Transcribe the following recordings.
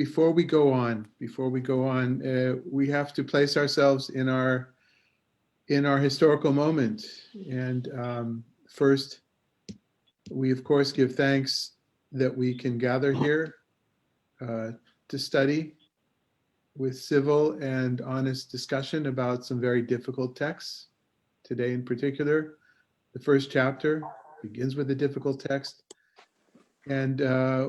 before we go on, we have to place ourselves in our historical moment. And first, we of course give thanks that we can gather here to study with civil and honest discussion about some very difficult texts. Today in particular, the first chapter begins with a difficult text. And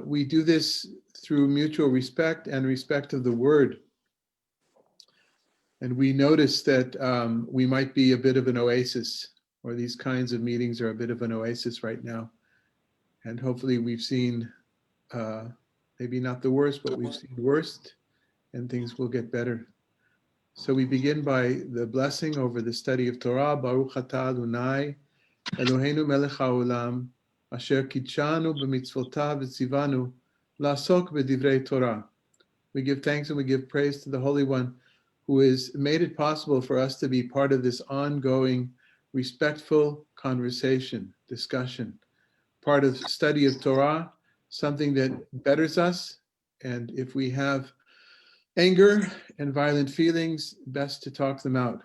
we do this through mutual respect and respect of the word. And we notice that we might be a bit of an oasis, or these kinds of meetings are a bit of an oasis right now. And hopefully we've seen, maybe not the worst, but we've seen worst, and things will get better. So we begin by the blessing over the study of Torah. Baruch atah Adonai, Eloheinu melech haolam, asher kitshanu b'mitzvotav v'tzivanu, la'asok b'divrei Torah. We give thanks and we give praise to the Holy One who has made it possible for us to be part of this ongoing, respectful conversation, discussion, part of study of Torah, something that betters us. And if we have anger and violent feelings, best to talk them out.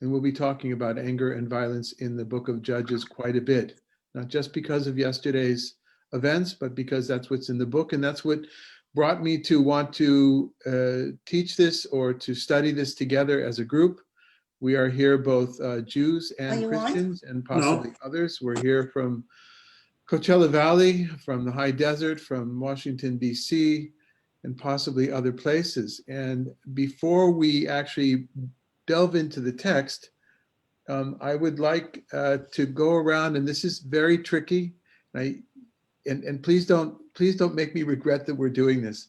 And we'll be talking about anger and violence in the book of Judges quite a bit, not just because of yesterday's events, but because that's what's in the book. And that's what brought me to want to teach this or to study this together as a group. We are here both Jews and Christians and possibly others. We're here from Coachella Valley, from the high desert, from Washington, D.C., and possibly other places. And before we actually delve into the text, I would like to go around, and this is very tricky. And please don't make me regret that we're doing this,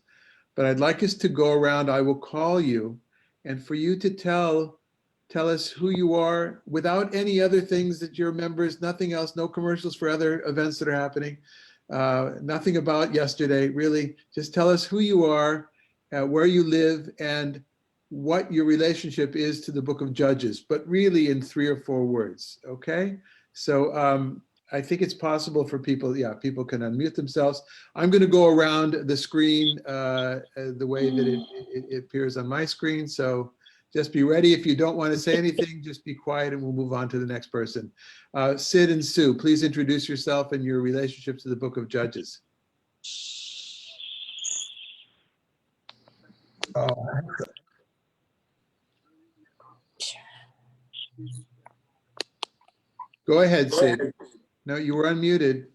but I'd like us to go around. I will call you, and for you to tell us who you are without any other things that you're members, nothing else, no commercials for other events that are happening. Nothing about yesterday, really. Just tell us who you are, where you live, and what your relationship is to the book of Judges, but really in 3 or 4 words, okay? So I think it's possible for people, people can unmute themselves. I'm gonna go around the screen the way that it appears on my screen, so just be ready. If you don't want to say anything, just be quiet and we'll move on to the next person. Sid and Sue, please introduce yourself and your relationship to the book of Judges. Go ahead, Sid. No, you were unmuted.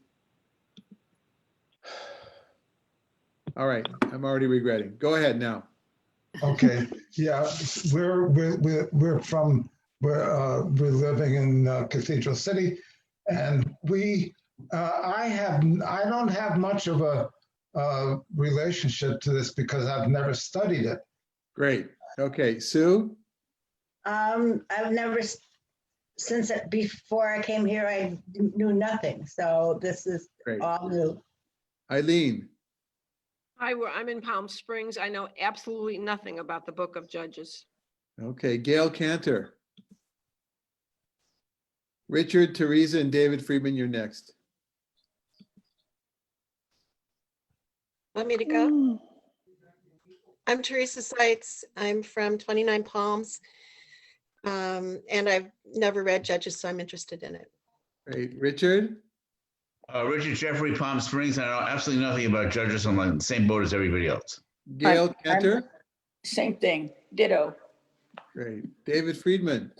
All right, I'm already regretting. Go ahead now. Okay, yeah, we're living in Cathedral City, and I don't have much of a relationship to this because I've never studied it. Great. Okay, Sue. I've never, since before I came here, I knew nothing. So this is Great. All new. Eileen. Hi, I'm in Palm Springs. I know absolutely nothing about the book of Judges. Okay, Gail Cantor. Richard, Teresa, and David Friedman, you're next. Want me to go? I'm Teresa Seitz. I'm from 29 Palms. And I've never read Judges, so I'm interested in it. Great. Richard? Richard Jeffrey, Palm Springs. I know absolutely nothing about Judges. I'm on the same boat as everybody else. Gail Cantor? Same thing, ditto. Great. David Friedman?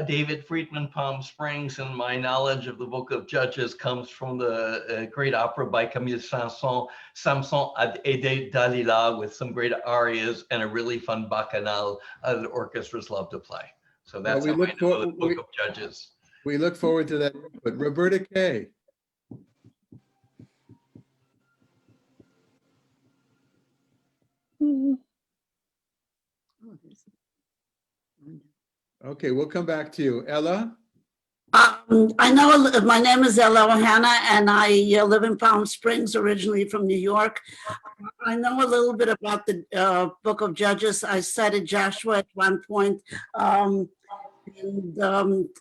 David Friedman, Palm Springs, and my knowledge of the book of Judges comes from the great opera by Camille Saint-Saëns, Samson ad Ede Dalila, with some great arias and a really fun bacchanal that orchestras love to play. So that's how I know the book of Judges. We look forward to that. But Roberta Kay. Okay, we'll come back to you. Ella? I know, my name is Ella Ohana, and I live in Palm Springs, originally from New York. I know a little bit about the book of Judges. I studied Joshua at one point, and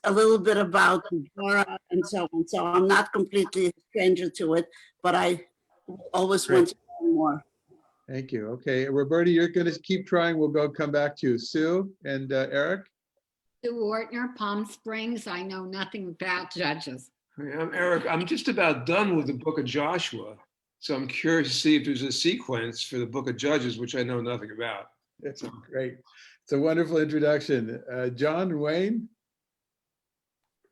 a little bit about Torah and so on. So I'm not completely a stranger to it, but I always want to learn more. Thank you. Okay, Roberta, you're going to keep trying. We'll come back to you. Sue and Eric. Sue Ortner, Palm Springs. I know nothing about Judges. I'm Eric. I'm just about done with the book of Joshua. So I'm curious to see if there's a sequence for the book of Judges, which I know nothing about. That's great. It's a wonderful introduction. John and Wayne.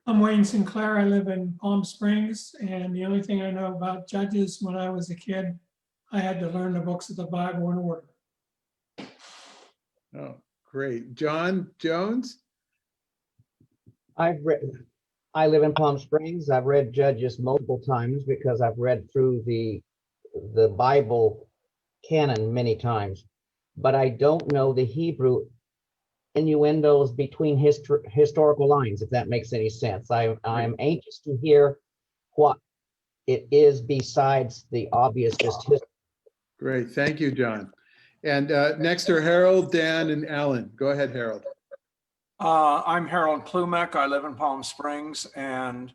I'm Wayne Sinclair. I live in Palm Springs, and the only thing I know about Judges, when I was a kid, I had to learn the books of the Bible in order. Oh, great. John Jones. I live in Palm Springs. I've read Judges multiple times because I've read through the Bible canon many times, but I don't know the Hebrew innuendos between historical lines, if that makes any sense. I'm anxious to hear what it is besides the obvious just history. Great. Thank you, John. And next are Harold, Dan, and Alan. Go ahead, Harold. I'm Harold Plumek. I live in Palm Springs, and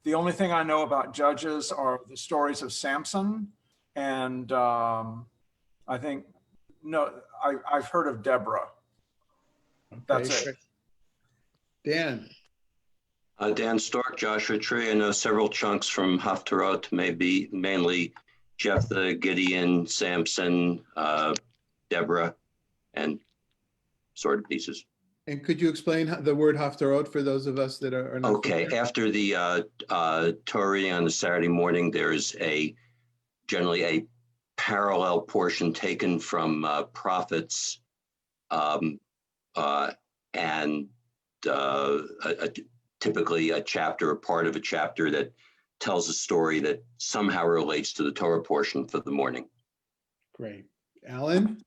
the only thing I know about Judges are the stories of Samson, and I've heard of Deborah. That's it. Dan. Dan Stork, Joshua Tree. I know several chunks from Haftarot, mainly Jephthah, Gideon, Samson, Deborah, and sword pieces. And could you explain the word Haftarot for those of us that are not okay? Familiar? After the Torah reading on the Saturday morning, there's generally a parallel portion taken from prophets, and typically a chapter, a part of a chapter that tells a story that somehow relates to the Torah portion for the morning. Great. Alan?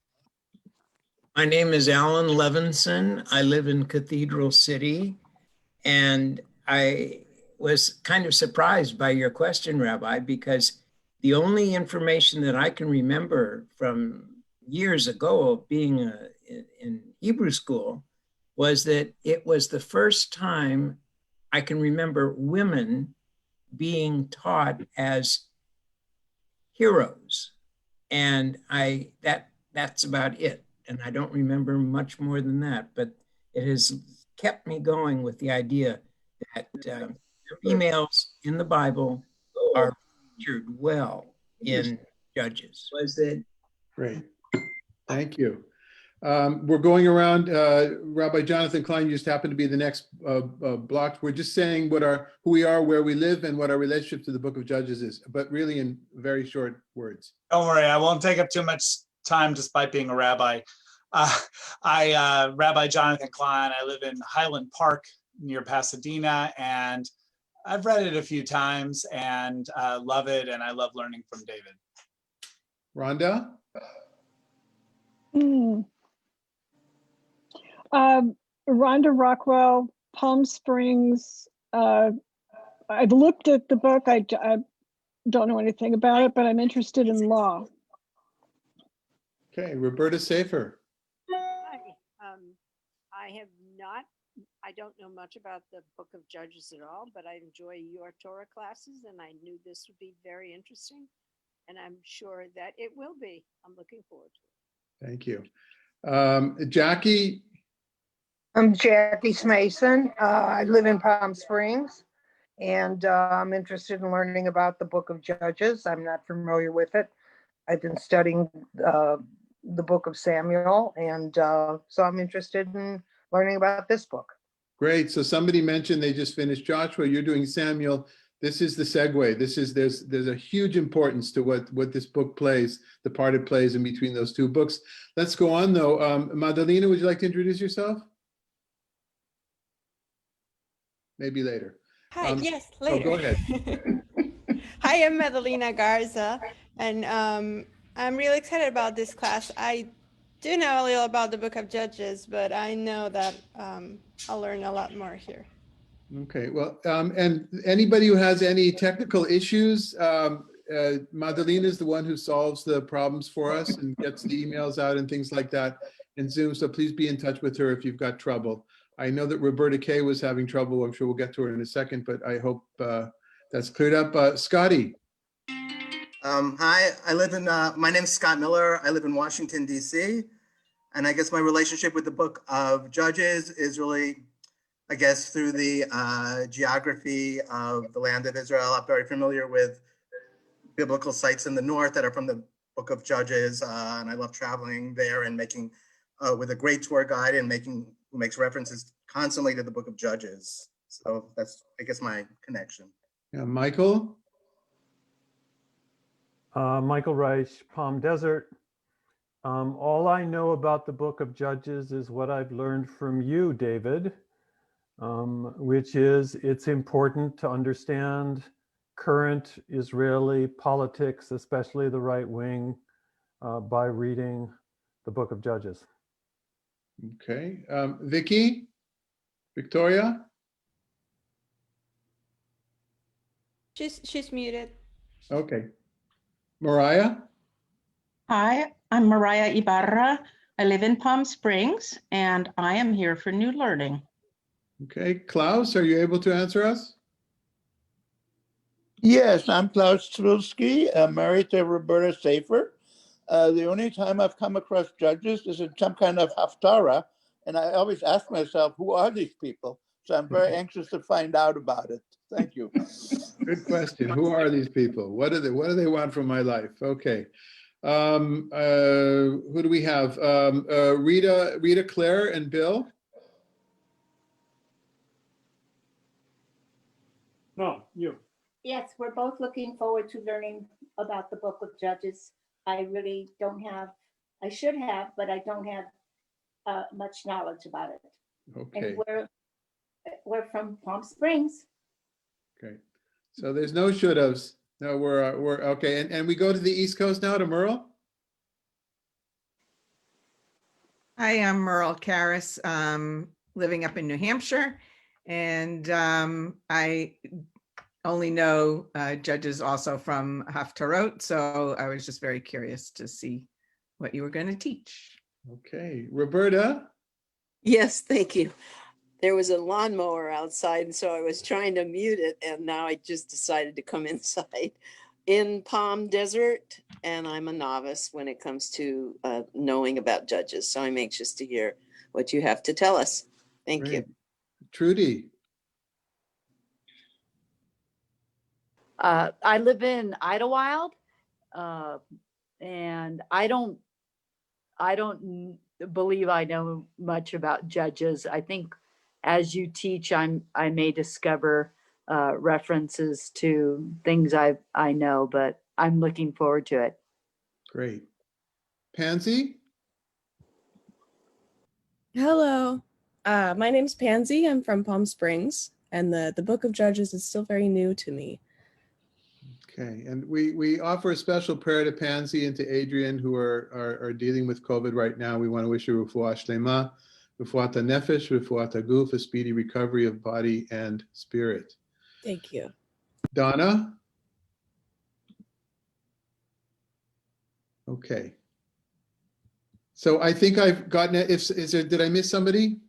My name is Alan Levinson. I live in Cathedral City, and I was kind of surprised by your question, Rabbi, because the only information that I can remember from years ago of being in Hebrew school was that it was the first time I can remember women being taught as heroes. And that's about it. And I don't remember much more than that, but it has kept me going with the idea that females in the Bible are featured well in Judges. Was it? Great. Thank you. We're going around. Rabbi Jonathan Klein, you just happen to be the next block. We're just saying who we are, where we live, and what our relationship to the book of Judges is, but really in very short words. Don't worry, I won't take up too much time despite being a rabbi. Rabbi Jonathan Klein, I live in Highland Park near Pasadena, and I've read it a few times and love it, and I love learning from David. Rhonda? Rhonda Rockwell, Palm Springs. I've looked at the book. I don't know anything about it, but I'm interested in law. Okay, Roberta Safer. Hi. I don't know much about the book of Judges at all, but I enjoy your Torah classes, and I knew this would be very interesting, and I'm sure that it will be. I'm looking forward to it. Thank you. Jackie? I'm Jackie Smason. I live in Palm Springs, and I'm interested in learning about the book of Judges. I'm not familiar with it. I've been studying the book of Samuel, and so I'm interested in learning about this book. Great. So somebody mentioned they just finished Joshua. You're doing Samuel. This is the segue. There's a huge importance to what this book plays, the part it plays in between those two books. Let's go on though. Madalena, would you like to introduce yourself? Maybe later. Hi, yes, later. Oh, go ahead. Hi, I'm Madalena Garza, and I'm really excited about this class. I do know a little about the book of Judges, but I know that I'll learn a lot more here. Okay, well, and anybody who has any technical issues, Madalena is the one who solves the problems for us and gets the emails out and things like that in Zoom. So please be in touch with her if you've got trouble. I know that Roberta Kay was having trouble. I'm sure we'll get to her in a second, but I hope that's cleared up. Scotty. Hi, I live in, my name's Scott Miller. I live in Washington, D.C. And I guess my relationship with the Book of Judges is really, I guess, through the geography of the land of Israel. I'm very familiar with biblical sites in the north that are from the Book of Judges. And I love traveling there and making, with a great tour guide and who makes references constantly to the Book of Judges. So that's, I guess, my connection. Yeah, Michael? Michael Reich, Palm Desert. All I know about the Book of Judges is what I've learned from you, David, which is it's important to understand current Israeli politics, especially the right wing, by reading the Book of Judges. Okay. Vicky? Victoria? She's muted. Okay. Mariah? Hi, I'm Mariah Ibarra. I live in Palm Springs, and I am here for new learning. Okay. Klaus, are you able to answer us? Yes, I'm Klaus Trulski, married to Roberta Safer. The only time I've come across Judges is in some kind of haftarah, and I always ask myself, who are these people? So I'm very anxious to find out about it. Thank you. Good question. Who are these people? What do they want from my life? Okay. Who do we have? Rita, Claire, and Bill? No, you. Yes, we're both looking forward to learning about the Book of Judges. I really don't have, I should have, but I don't have much knowledge about it. Okay. And we're from Palm Springs. Okay. So there's no should-haves. No, we're okay. And we go to the East Coast now to Merle? Hi, I'm Merle Karras, living up in New Hampshire. And I only know Judges also from Haftarot. So I was just very curious to see what you were going to teach. Okay. Roberta? Yes, thank you. There was a lawnmower outside, and so I was trying to mute it, and now I just decided to come inside in Palm Desert, and I'm a novice when it comes to knowing about Judges, so I'm anxious to hear what you have to tell us. Thank you. Trudy? I live in Idlewild, and I don't believe I know much about Judges. I think as you teach, I may discover references to things I know, but I'm looking forward to it. Great. Pansy? Hello, my name's Pansy. I'm from Palm Springs, and the Book of Judges is still very new to me. Okay, and we offer a special prayer to Pansy and to Adrian, who are dealing with COVID right now. We want to wish you refuah shlema, refuat nefesh, refuat guf, a speedy recovery of body and spirit. Thank you. Donna? Okay. So I think I've gotten it. Did I miss somebody?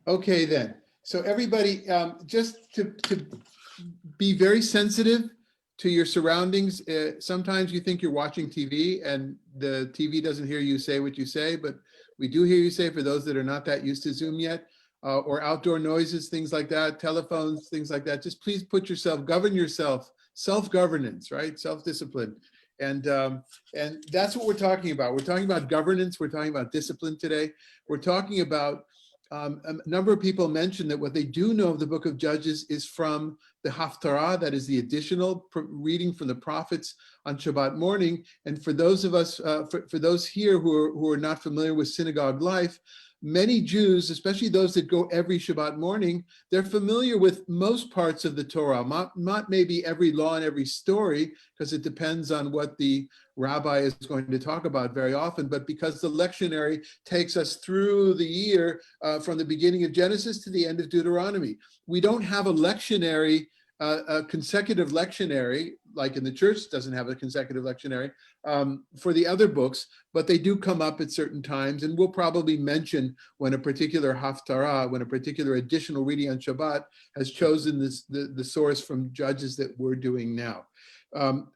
Okay, then. So everybody, just to be very sensitive to your surroundings. Sometimes you think you're watching TV and the TV doesn't hear you say what you say, but we do hear you say, for those that are not that used to Zoom yet, or outdoor noises, things like that, telephones, things like that. Just please govern yourself, self-governance, right? Self-discipline. And that's what we're talking about. We're talking about governance. We're talking about discipline today. We're talking about a number of people mentioned that what they do know of the Book of Judges is from the Haftarah, that is the additional reading from the prophets on Shabbat morning. And for those of us, for those here who are not familiar with synagogue life, many Jews, especially those that go every Shabbat morning, they're familiar with most parts of the Torah, not maybe every law and every story, because it depends on what the rabbi is going to talk about very often, but because the lectionary takes us through the year from the beginning of Genesis to the end of Deuteronomy. We don't have a lectionary, a consecutive lectionary like in the church, doesn't have a consecutive lectionary for the other books, but they do come up at certain times, and we'll probably mention when a particular haftarah, when a particular additional reading on Shabbat has chosen the source from Judges that we're doing now.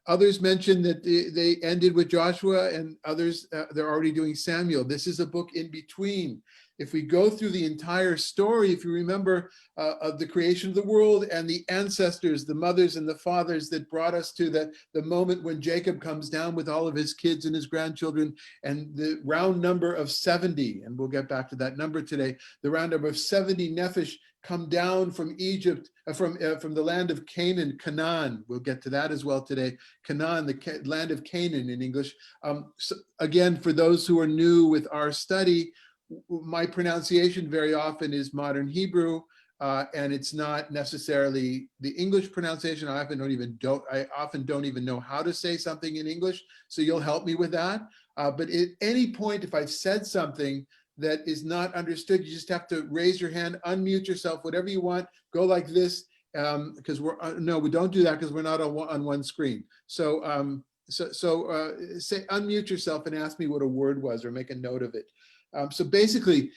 Others mentioned that they ended with Joshua, and others, they're already doing Samuel. This is a book in between. If we go through the entire story, if you remember of the creation of the world and the ancestors, the mothers and the fathers that brought us to the moment when Jacob comes down with all of his kids and his grandchildren, and the round number of 70, and we'll get back to that number today, the round number of 70 nephesh come down from Egypt, from the land of Canaan, Canaan. We'll get to that as well today. Canaan, the land of Canaan in English. So again, for those who are new with our study, my pronunciation very often is modern Hebrew, and it's not necessarily the English pronunciation. I often don't even know how to say something in English, so you'll help me with that. But at any point, if I've said something that is not understood, you just have to raise your hand, unmute yourself, whatever you want, go like this, because no, we don't do that because we're not on one screen. So say unmute yourself and ask me what a word was, or make a note of it. So basically,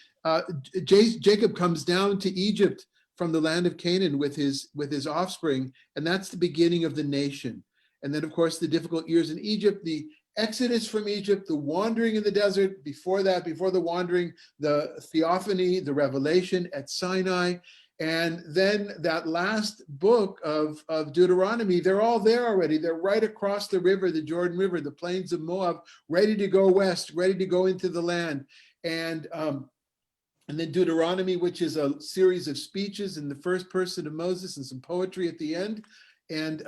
Jacob comes down to Egypt from the land of Canaan with his offspring, and that's the beginning of the nation. And then, of course, the difficult years in Egypt, the exodus from Egypt, the wandering in the desert. Before that, before the wandering, the theophany, the revelation at Sinai. And then that last book of Deuteronomy, they're all there already. They're right across the river, the Jordan River, the plains of Moab, ready to go west, ready to go into the land. And then Deuteronomy, which is a series of speeches in the first person of Moses and some poetry at the end. And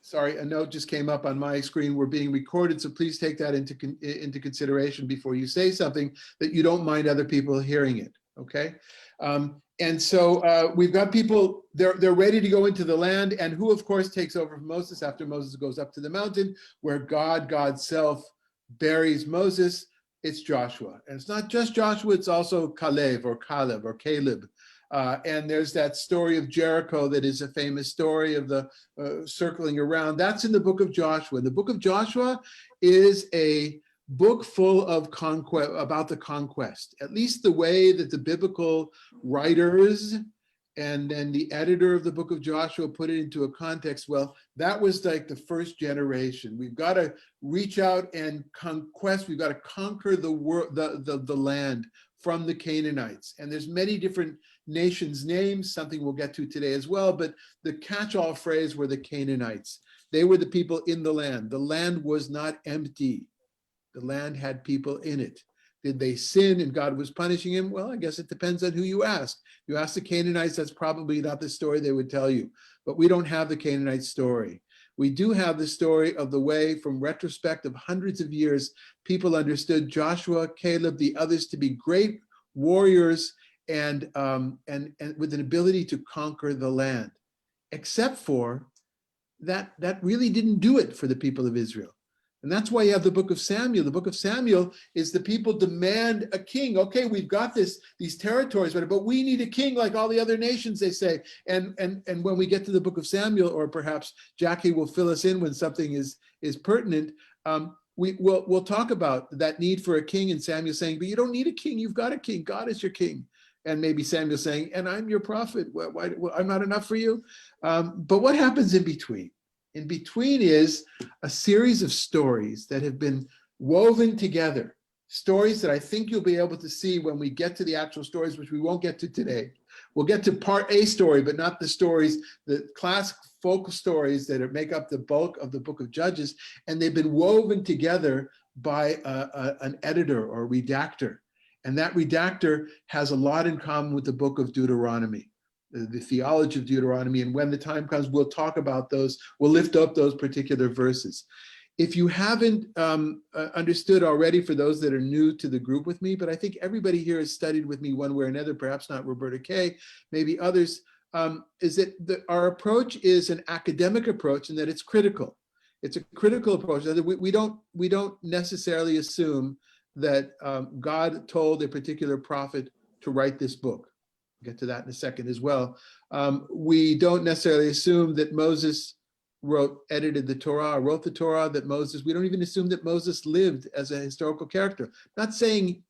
sorry, a note just came up on my screen. We're being recorded, so please take that into consideration before you say something, that you don't mind other people hearing it, okay? And so we've got people, they're ready to go into the land, and who, of course, takes over from Moses after Moses goes up to the mountain, where God's self buries Moses. It's Joshua. And it's not just Joshua, it's also Caleb. And there's that story of Jericho that is a famous story of the circling around. That's in the book of Joshua. The book of Joshua is a book full of conquest, about the conquest, at least the way that the biblical writers and then the editor of the book of Joshua put it into a context. Well, that was like the first generation. We've got to reach out and conquest. We've got to conquer the world, the land from the Canaanites. And there's many different nations' names, something we'll get to today as well, but the catch-all phrase were the Canaanites. They were the people in the land. The land was not empty. The land had people in it. Did they sin and God was punishing him? Well, I guess it depends on who you ask. You ask the Canaanites, that's probably not the story they would tell you. But we don't have the Canaanite story. We do have the story of the way, from retrospect of hundreds of years, people understood Joshua, Caleb, the others to be great warriors and with an ability to conquer the land. Except for that really didn't do it for the people of Israel. And that's why you have the book of Samuel. The book of Samuel is the people demand a king. Okay, we've got these territories, but we need a king like all the other nations, they say. And when we get to the book of Samuel, or perhaps Jackie will fill us in when something is pertinent, we'll talk about that need for a king, and Samuel saying, but you don't need a king, you've got a king, God is your king. And maybe Samuel saying, and I'm your prophet, why I'm not enough for you? But what happens in between? In between is a series of stories that have been woven together, stories that I think you'll be able to see when we get to the actual stories, which we won't get to today. We'll get to part A story, but not the stories, the classic folk stories that make up the bulk of the book of Judges, and they've been woven together by an editor or redactor. And that redactor has a lot in common with the book of Deuteronomy, the theology of Deuteronomy. And when the time comes, we'll talk about those, we'll lift up those particular verses. If you haven't understood already, for those that are new to the group with me, but I think everybody here has studied with me one way or another, perhaps not Roberta Kay, maybe others, is that our approach is an academic approach, and that it's critical. It's a critical approach. We don't necessarily assume that God told a particular prophet to write this book. get to that in a second as well. We don't necessarily assume that Moses edited the Torah, or wrote the Torah, that Moses, we don't even assume that Moses lived as a historical character. Not saying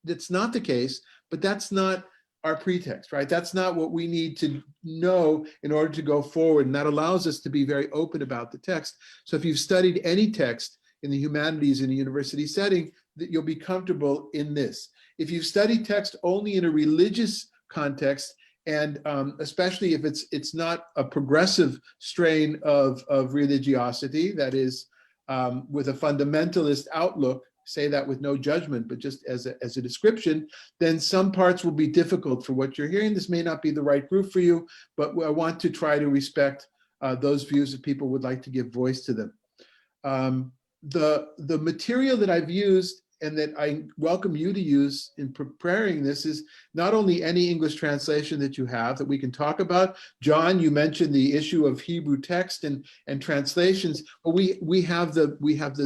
that's not the case, but that's not our pretext, right? That's not what we need to know in order to go forward. And that allows us to be very open about the text. So if you've studied any text in the humanities in a university setting, that you'll be comfortable in this. If you've studied text only in a religious context, and especially if it's not a progressive strain of religiosity, that is with a fundamentalist outlook, say that with no judgment, but just as a description, then some parts will be difficult for what you're hearing. This may not be the right group for you, but I want to try to respect those views if people would like to give voice to them. The material that I've used and that I welcome you to use in preparing this is not only any English translation that you have that we can talk about. John, you mentioned the issue of Hebrew text and translations, but we have the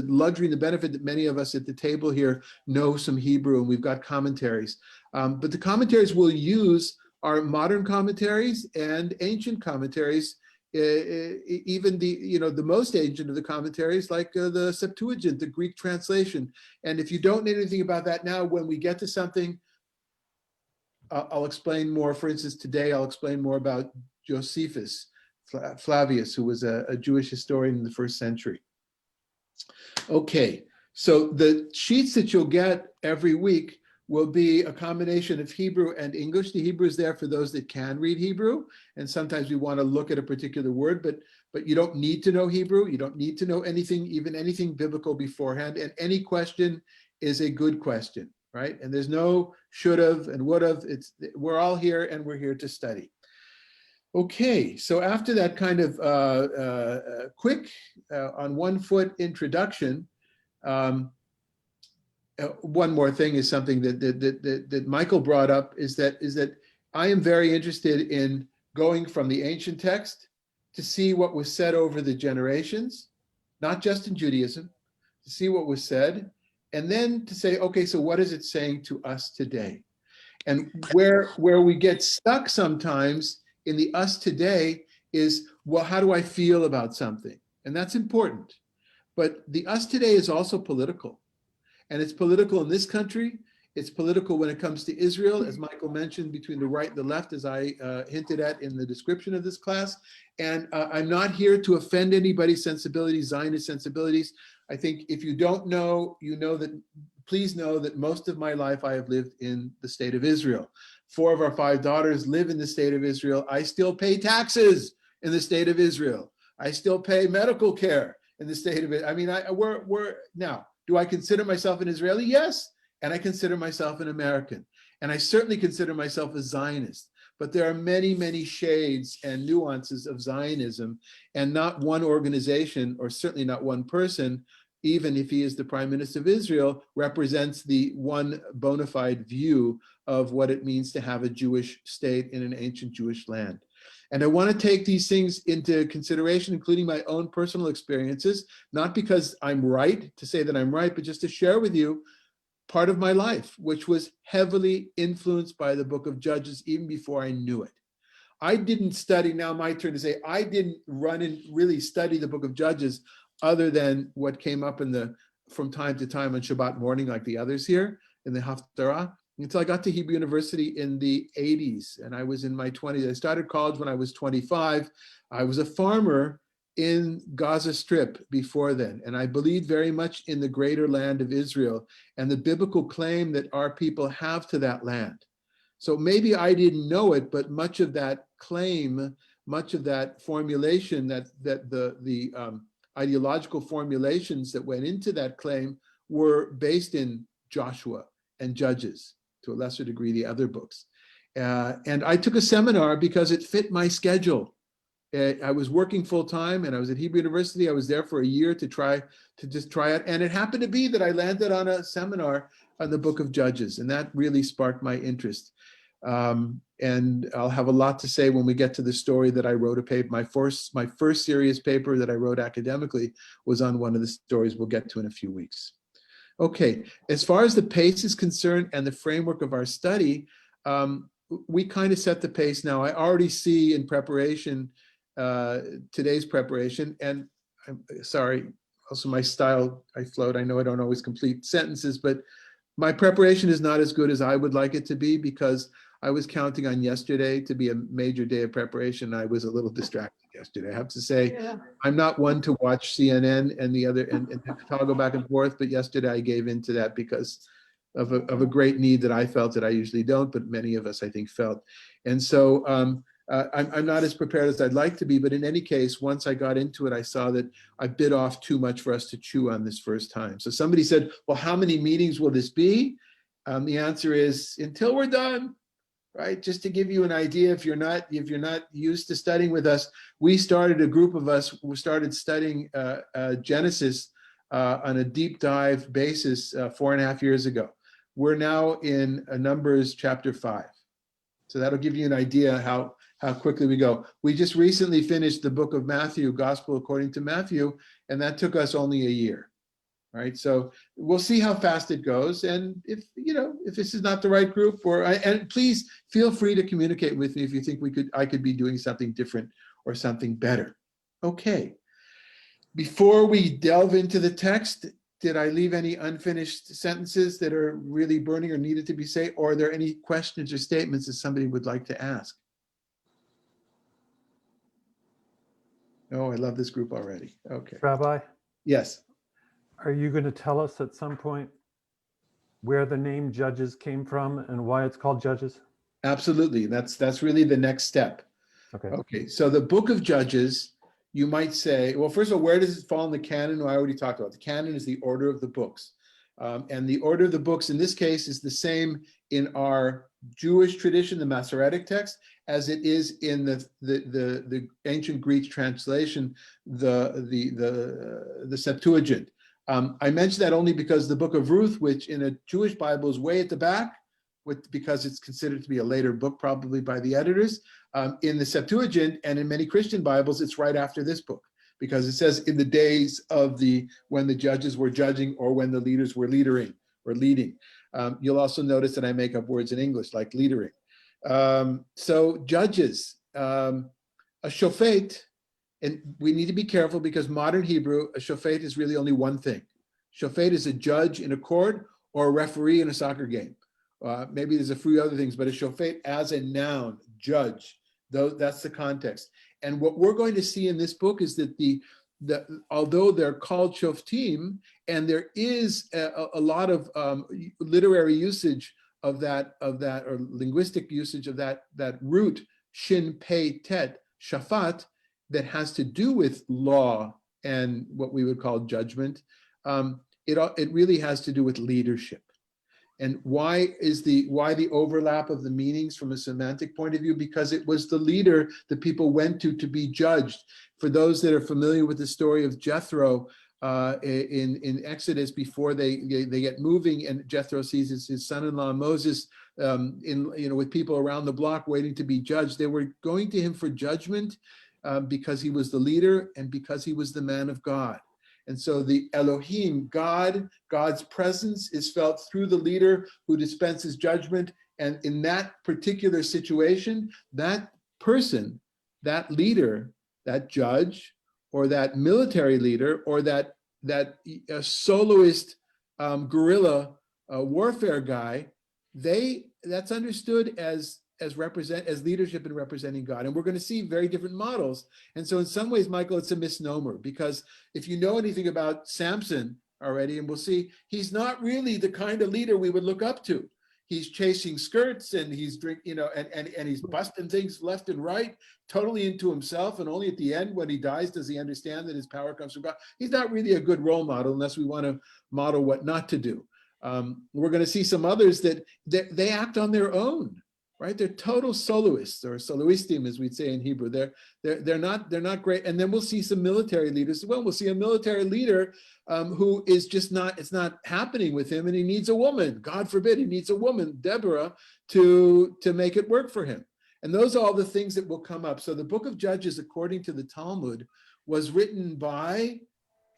luxury and the benefit that many of us at the table here know some Hebrew, and we've got commentaries. But the commentaries we'll use are modern commentaries and ancient commentaries. Even the most ancient of the commentaries, like the Septuagint, the Greek translation. And if you don't know anything about that now, when we get to something, I'll explain more. For instance, today I'll explain more about Josephus, Flavius, who was a Jewish historian in the 1st century. Okay, so the sheets that you'll get every week will be a combination of Hebrew and English. The Hebrew is there for those that can read Hebrew, and sometimes we want to look at a particular word, but you don't need to know Hebrew. You don't need to know anything, even anything biblical beforehand, and any question is a good question, right? And there's no should have and would have. We're all here and we're here to study. Okay, so after that kind of quick on 1 foot introduction, one more thing is something that Michael brought up is that I am very interested in going from the ancient text to see what was said over the generations, not just in Judaism, to see what was said, and then to say, okay, so what is it saying to us today? And where we get stuck sometimes in the us today is, well, how do I feel about something? And that's important. But the us today is also political. And it's political in this country. It's political when it comes to Israel, as Michael mentioned, between the right and the left, as I hinted at in the description of this class. And I'm not here to offend anybody's sensibilities, Zionist sensibilities. I think if you don't know, you know that, please know that most of my life I have lived in the state of Israel. 4 of our 5 daughters live in the state of Israel. I still pay taxes in the state of Israel. I still pay medical care in the state of it. I mean, we're now, do I consider myself an Israeli? Yes. And I consider myself an American. And I certainly consider myself a Zionist. But there are many, many shades and nuances of Zionism, and not one organization, or certainly not one person, even if he is the Prime Minister of Israel, represents the one bona fide view of what it means to have a Jewish state in an ancient Jewish land. And I want to take these things into consideration, including my own personal experiences, not because I'm right, to say that I'm right, but just to share with you part of my life, which was heavily influenced by the book of Judges even before I knew it. I didn't study, now my turn to say, I didn't run and really study the book of Judges other than what came up from time to time on Shabbat morning, like the others here in the Haftarah, until I got to Hebrew University in the 80s, and I was in my 20s. I started college when I was 25. I was a farmer in Gaza Strip before then, and I believed very much in the greater land of Israel and the biblical claim that our people have to that land. So maybe I didn't know it, but much of that claim, much of that formulation, that the ideological formulations that went into that claim were based in Joshua and Judges, to a lesser degree, the other books. And I took a seminar because it fit my schedule. I was working full time and I was at Hebrew University. I was there for a year to just try it. And it happened to be that I landed on a seminar on the book of Judges, and that really sparked my interest. And I'll have a lot to say when we get to the story that I wrote a paper. My first serious paper that I wrote academically was on one of the stories we'll get to in a few weeks. Okay, as far as the pace is concerned and the framework of our study, we kind of set the pace now. I already see in preparation, today's preparation, and I'm sorry, also my style, I float. I know I don't always complete sentences, but my preparation is not as good as I would like it to be because I was counting on yesterday to be a major day of preparation. I was a little distracted yesterday. I have to say, I'm not one to watch CNN and the other and toggle back and forth, but yesterday I gave in to that because of a great need that I felt that I usually don't, but many of us I think felt. And so I'm not as prepared as I'd like to be, but in any case, once I got into it, I saw that I bit off too much for us to chew on this first time. So somebody said, well, how many meetings will this be? The answer is until we're done. Right, just to give you an idea, if you're not used to studying with us, we started a group of us who started studying Genesis on a deep dive basis 4.5 years ago. We're now in Numbers chapter 5, so that'll give you an idea how quickly we go. We just recently finished the book of Matthew, Gospel according to Matthew, and that took us only a year. Right, so we'll see how fast it goes, and if this is not the right group, and please feel free to communicate with me if you think I could be doing something different or something better. Okay, before we delve into the text, did I leave any unfinished sentences that are really burning or needed to be said, or are there any questions or statements that somebody would like to ask? Oh, I love this group already. Okay. Rabbi? Yes. Are you going to tell us at some point where the name Judges came from and why it's called Judges? Absolutely. That's really the next step. Okay. So the book of Judges, you might say, well, first of all, where does it fall in the canon? Well, I already talked about. The canon is the order of the books. And the order of the books in this case is the same in our Jewish tradition, the Masoretic text, as it is in the ancient Greek translation, the Septuagint. I mention that only because the book of Ruth, which in a Jewish Bible is way at the back, because it's considered to be a later book, probably by the editors, in the Septuagint and in many Christian Bibles, it's right after this book, because it says in the days of when the judges were judging or when the leaders were leading. You'll also notice that I make up words in English like leadering. So Judges, a shofet. And we need to be careful because modern Hebrew, a shofet is really only one thing. Shofet is a judge in a court or a referee in a soccer game. Maybe there's a few other things, but a shofet as a noun, judge, that's the context. And what we're going to see in this book is that although they're called shoftim, and there is a lot of literary usage of that, or linguistic usage of that root, shin, pei, tet, shafat, that has to do with law and what we would call judgment. It really has to do with leadership. And why the overlap of the meanings from a semantic point of view? Because it was the leader that people went to be judged. For those that are familiar with the story of Jethro in Exodus, before they get moving, and Jethro sees his son-in-law Moses with people around the block waiting to be judged. They were going to him for judgment because he was the leader and because he was the man of God. And so the Elohim, God's presence is felt through the leader who dispenses judgment. And in that particular situation, that person, that leader, that judge, or that military leader, or that soloist guerrilla warfare guy, that's understood as leadership and representing God. And we're going to see very different models. And so in some ways, Michael, it's a misnomer, because if you know anything about Samson already, and we'll see, he's not really the kind of leader we would look up to. He's chasing skirts and he's and he's busting things left and right, totally into himself. And only at the end, when he dies, does he understand that his power comes from God. He's not really a good role model unless we want to model what not to do. We're going to see some others that they act on their own. Right, they're total soloists, or soloistim, as we'd say in Hebrew. They're not great. And then we'll see some military leaders as well. We'll see a military leader who is just not. It's not happening with him, and he needs a woman. God forbid, he needs a woman, Deborah, to make it work for him. And those are all the things that will come up. So the book of Judges, according to the Talmud, was written by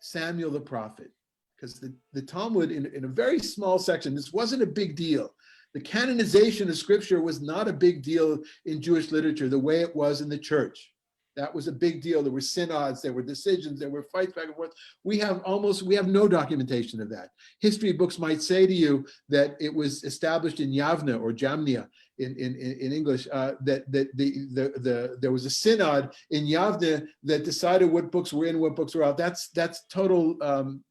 Samuel the prophet, because the Talmud, in a very small section, this wasn't a big deal. The canonization of scripture was not a big deal in Jewish literature the way it was in the church. That was a big deal. There were synods, there were decisions, there were fights back and forth. We have no documentation of that. History books might say to you that it was established in Yavne or Jamnia in English, that there was a synod in Yavne that decided what books were in, what books were out. That's total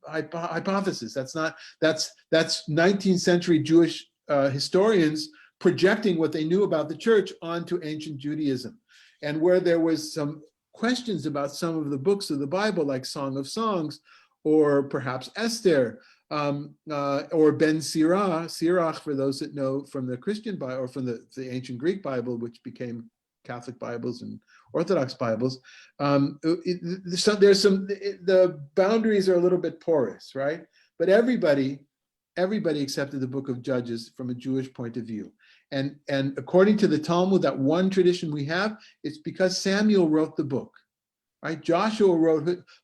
hypothesis. That's 19th century Jewish historians projecting what they knew about the church onto ancient Judaism. And where there was some questions about some of the books of the Bible, like Song of Songs, or perhaps Esther, or Ben Sirach, for those that know from the Christian Bible, or from the ancient Greek Bible, which became Catholic Bibles and Orthodox Bibles. The boundaries are a little bit porous, right? But everybody accepted the book of Judges from a Jewish point of view. And according to the Talmud, that one tradition we have, it's because Samuel wrote the book, right?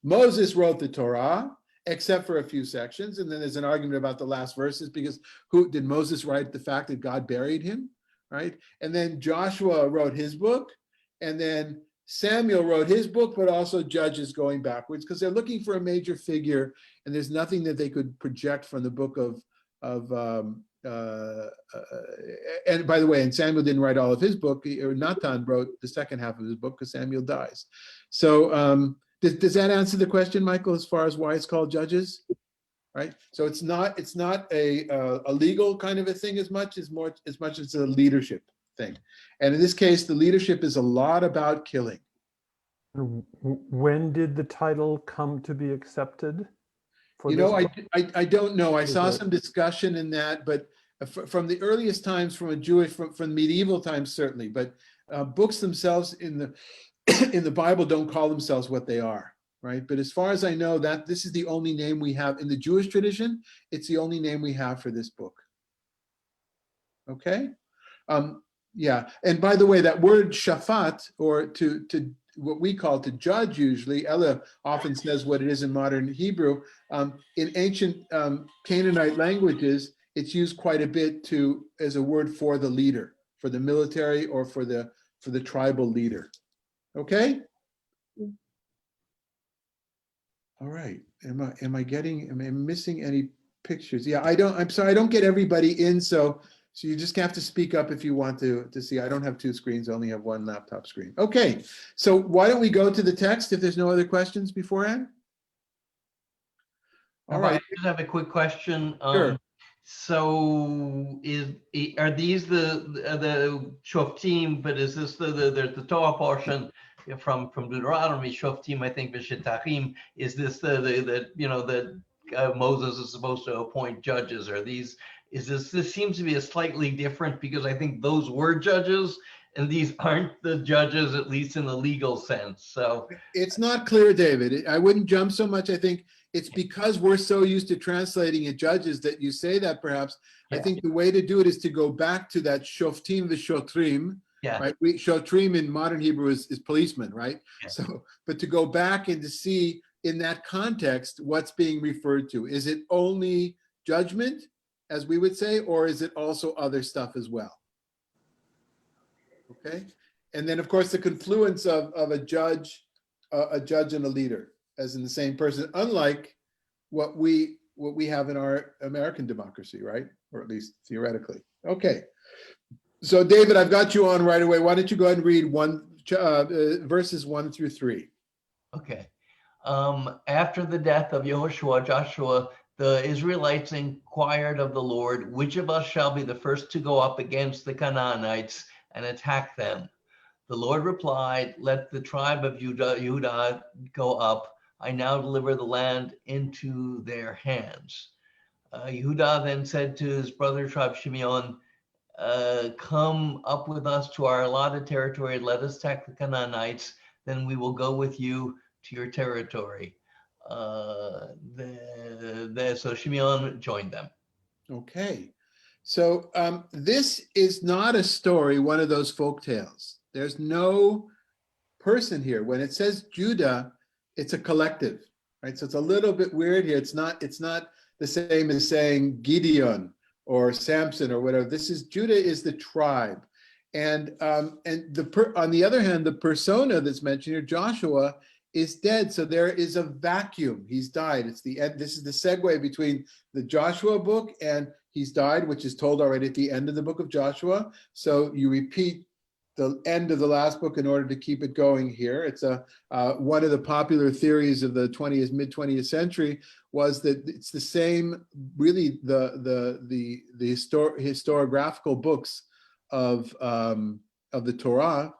Moses wrote the Torah, except for a few sections. And then there's an argument about the last verses, because who did Moses write the fact that God buried him, right? And then Joshua wrote his book, and then Samuel wrote his book, but also Judges going backwards, because they're looking for a major figure, and there's nothing that they could project from the book and by the way, and Samuel didn't write all of his book, or Natan wrote the second half of his book because Samuel dies. So does that answer the question, Michael, as far as why it's called Judges? Right. So it's not a legal kind of a thing as much as it's a leadership thing. And in this case, the leadership is a lot about killing. When did the title come to be accepted? I don't know. I saw some discussion in that, but from the earliest times, from medieval times, certainly, but books themselves in the Bible don't call themselves what they are, right? But as far as I know, that this is the only name we have in the Jewish tradition. It's the only name we have for this book. Okay. Yeah. And by the way, that word shafat, or to what we call to judge, usually Ella often says what it is in modern Hebrew. In ancient Canaanite languages, it's used quite a bit as a word for the leader, for the military, or for the tribal leader. Okay. All right. Am I missing any pictures? Yeah, I'm sorry, I don't get everybody in, so you just have to speak up if you want to see. I don't have two screens, I only have one laptop screen. Okay, so why don't we go to the text if there's no other questions beforehand? All right. I just have a quick question. Sure. So are these the Shoftim, but is this the Torah portion from Deuteronomy, Shoftim, I think, V'shetachim? Is this that Moses is supposed to appoint judges? Are these? This seems to be a slightly different, because I think those were judges and these aren't the judges, at least in the legal sense. So it's not clear, David. I wouldn't jump so much. I think it's because we're so used to translating it judges that you say that, perhaps. Yeah. I think the way to do it is to go back to that shoftim v'shotrim. Yeah. Right. Shotrim in modern Hebrew is policeman, right? Yeah. So, but to go back and to see in that context what's being referred to. Is it only judgment, as we would say, or is it also other stuff as well? Okay. And then, of course, the confluence of a judge and a leader as in the same person, unlike what we have in our American democracy, right? Or at least theoretically. Okay. So, David, I've got you on right away. Why don't you go ahead and read verses 1 through 3. Okay. After the death of Joshua, the Israelites inquired of the Lord, which of us shall be the first to go up against the Canaanites and attack them? The Lord replied, let the tribe of Judah go up. I now deliver the land into their hands. Yehudah then said to his brother tribe Shimeon, come up with us to our allotted territory. Let us attack the Canaanites. Then we will go with you to your territory. So Shimeon joined them. Okay. So this is not a story, one of those folk tales. There's no person here. When it says Judah, it's a collective, right? So it's a little bit weird here. It's not the same as saying Gideon or Samson or whatever. This is Judah is the tribe. And on the other hand, the persona that's mentioned here, Joshua, is dead. So there is a vacuum. He's died. It's the end. This is the segue between the Joshua book and he's died, which is told already at the end of the book of Joshua. So you repeat the end of the last book in order to keep it going here. It's one of the popular theories of the mid 20th century was that it's the same, really the historiographical books of the Torah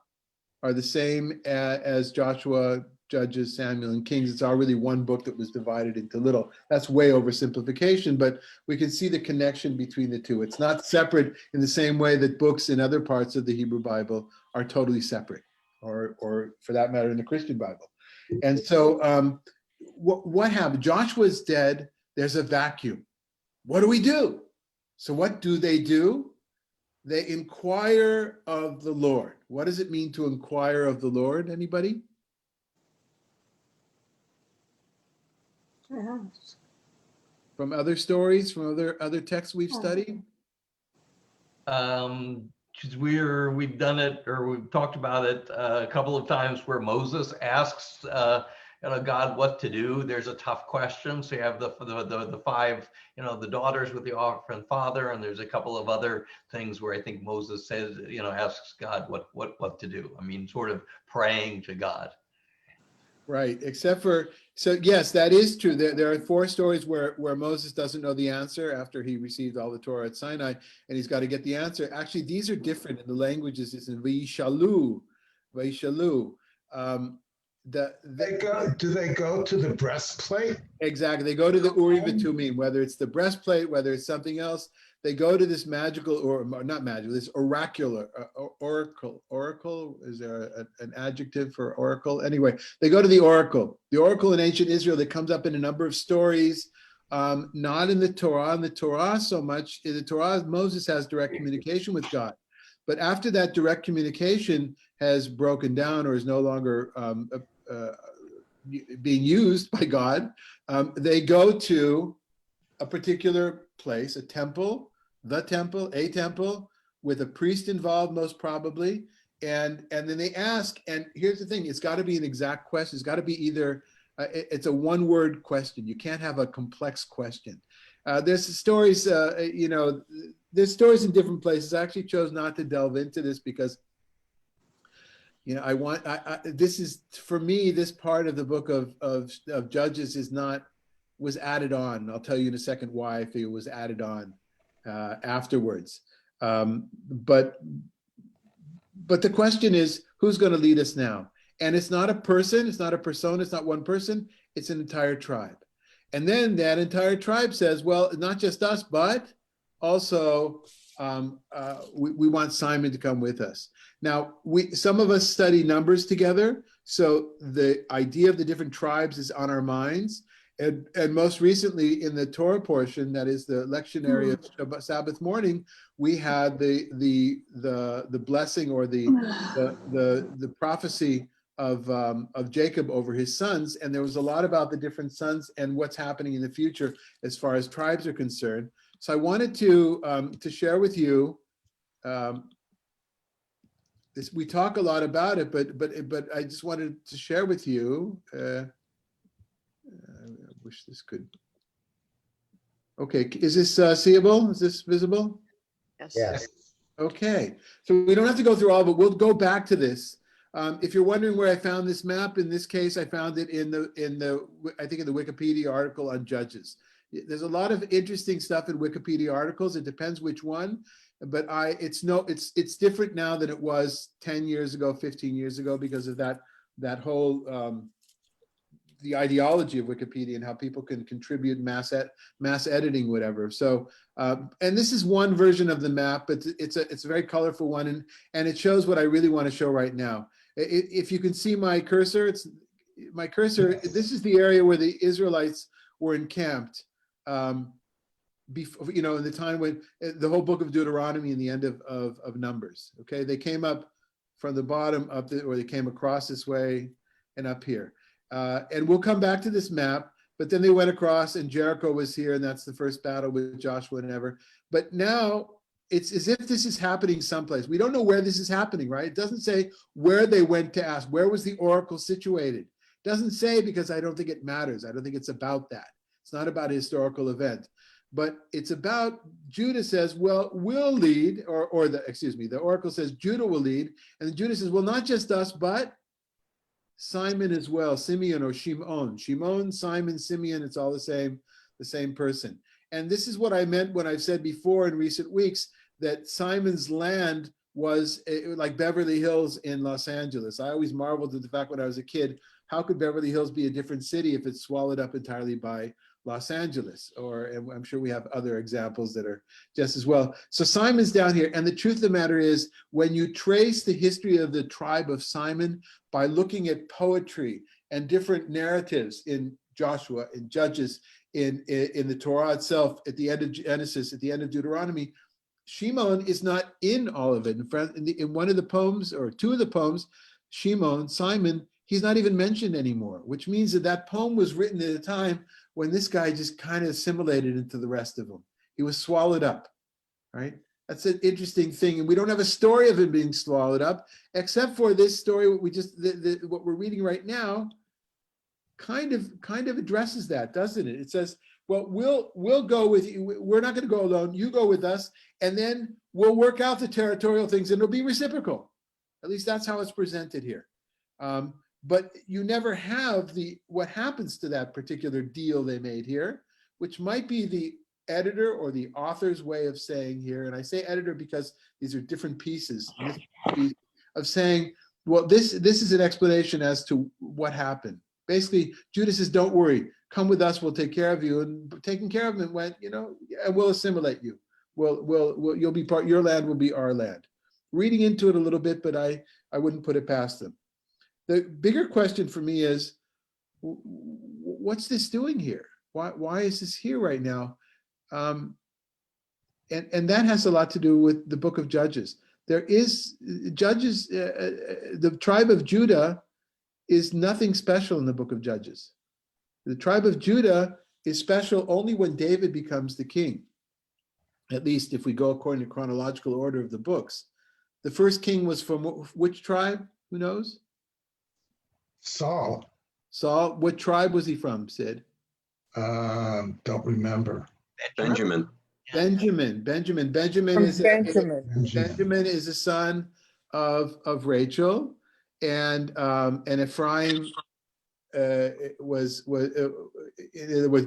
are the same as Joshua, Judges, Samuel, and Kings. It's all really one book that was divided into little. That's way oversimplification, but we can see the connection between the two. It's not separate in the same way that books in other parts of the Hebrew Bible are totally separate, or for that matter, in the Christian Bible. And so what happened? Joshua's dead. There's a vacuum. What do we do? So what do? They inquire of the Lord. What does it mean to inquire of the Lord? Anybody? From other stories, from other texts we've studied? Because we've done it, or we've talked about it a couple of times, where Moses asks God what to do. There's a tough question. So you have the five, the daughters with the orphan father, and there's a couple of other things where I think Moses says, asks God what to do. I mean, sort of praying to God. Right, so yes, that is true. There are 4 stories where Moses doesn't know the answer after he received all the Torah at Sinai, and he's got to get the answer. Actually, these are different in the languages. It's in Vayishalu. Do they go to the breastplate? Exactly. They go to the Urim V'Tumim, whether it's the breastplate, whether it's something else. They go to this magical, or not magical, this oracular, oracle. Is there an adjective for oracle? Anyway, they go to the oracle. The oracle in ancient Israel that comes up in a number of stories, not in the Torah. In the Torah so much. In the Torah, Moses has direct communication with God. But after that direct communication has broken down or is no longer being used by God, they go to a particular place, a temple, a temple with a priest involved, most probably. And then they ask, and here's the thing, it's got to be an exact question. It's got to be either, it's a one-word question. You can't have a complex question. There's stories, there's stories in different places. I actually chose not to delve into this because, this is, for me, this part of the book of Judges was added on. I'll tell you in a second why I think it was added on afterwards. But the question is, who's going to lead us now? And it's not a person, it's not a persona, it's not one person, it's an entire tribe. And then that entire tribe says, well, not just us, but also we want Simon to come with us. Now, some of us study numbers together, so the idea of the different tribes is on our minds. And most recently in the Torah portion, that is the lectionary of Sabbath morning, we had the blessing or the prophecy of Jacob over his sons, and there was a lot about the different sons and what's happening in the future as far as tribes are concerned. So I wanted to share with you. We talk a lot about it, but I just wanted to share with you. I wish this could. Okay, is this seeable? Is this visible? Yes. Okay, so we don't have to go through all, but we'll go back to this. If you're wondering where I found this map, in this case, I found it in the I think in the Wikipedia article on Judges. There's a lot of interesting stuff in Wikipedia articles. It depends which one, but it's different now than it was 10 years ago, 15 years ago, because of that whole the ideology of Wikipedia and how people can contribute mass editing, whatever. So, and this is one version of the map, but it's a very colorful one, and it shows what I really want to show right now. If you can see my cursor, this is the area where the Israelites were encamped. Before, in the time when the whole book of Deuteronomy and the end of Numbers. Okay, they came up from the bottom up, or they came across this way and up here. And we'll come back to this map, but then they went across and Jericho was here, and that's the first battle with Joshua and ever. But now it's as if this is happening someplace. We don't know where this is happening, right? It doesn't say where they went to ask, where was the oracle situated? It doesn't say, because I don't think it matters. I don't think it's about that. It's not about a historical event, but it's about Judah says, well, we'll lead, the oracle says Judah will lead. And Judah says, well, not just us, but Simon as well, Simeon or Shimon. Shimon, Simon, Simeon, it's all the same person. And this is what I meant when I've said before in recent weeks that Simon's land was like Beverly Hills in Los Angeles. I always marveled at the fact when I was a kid, how could Beverly Hills be a different city if it's swallowed up entirely by Los Angeles? And I'm sure we have other examples that are just as well. So Simon's down here. And the truth of the matter is, when you trace the history of the tribe of Simon by looking at poetry and different narratives in Joshua, in Judges, in the Torah itself, at the end of Genesis, at the end of Deuteronomy, Shimon is not in all of it. In one of the poems, or two of the poems, Shimon, Simon, he's not even mentioned anymore, which means that that poem was written at a time when this guy just kind of assimilated into the rest of them. He was swallowed up, right? That's an interesting thing. And we don't have a story of him being swallowed up, except for this story, what we're reading right now kind of addresses that, doesn't it? It says, well, we'll go with you. We're not going to go alone. You go with us, and then we'll work out the territorial things, and it'll be reciprocal. At least that's how it's presented here. But you never have what happens to that particular deal they made here, which might be the editor or the author's way of saying here, and I say editor because these are different pieces of saying, well, this is an explanation as to what happened. Basically, Judah says, don't worry, come with us, we'll take care of you. And taking care of them went, and we'll assimilate you. You'll be your land will be our land. Reading into it a little bit, but I wouldn't put it past them. The bigger question for me is, what's this doing here? Why is this here right now? And that has a lot to do with the book of Judges. There is Judges, the tribe of Judah is nothing special in the book of Judges. The tribe of Judah is special only when David becomes the king. At least if we go according to chronological order of the books. The first king was from which tribe? Who knows? Saul. Saul. What tribe was he from, Sid? Don't remember. Benjamin. Benjamin is a son of Rachel, and Ephraim was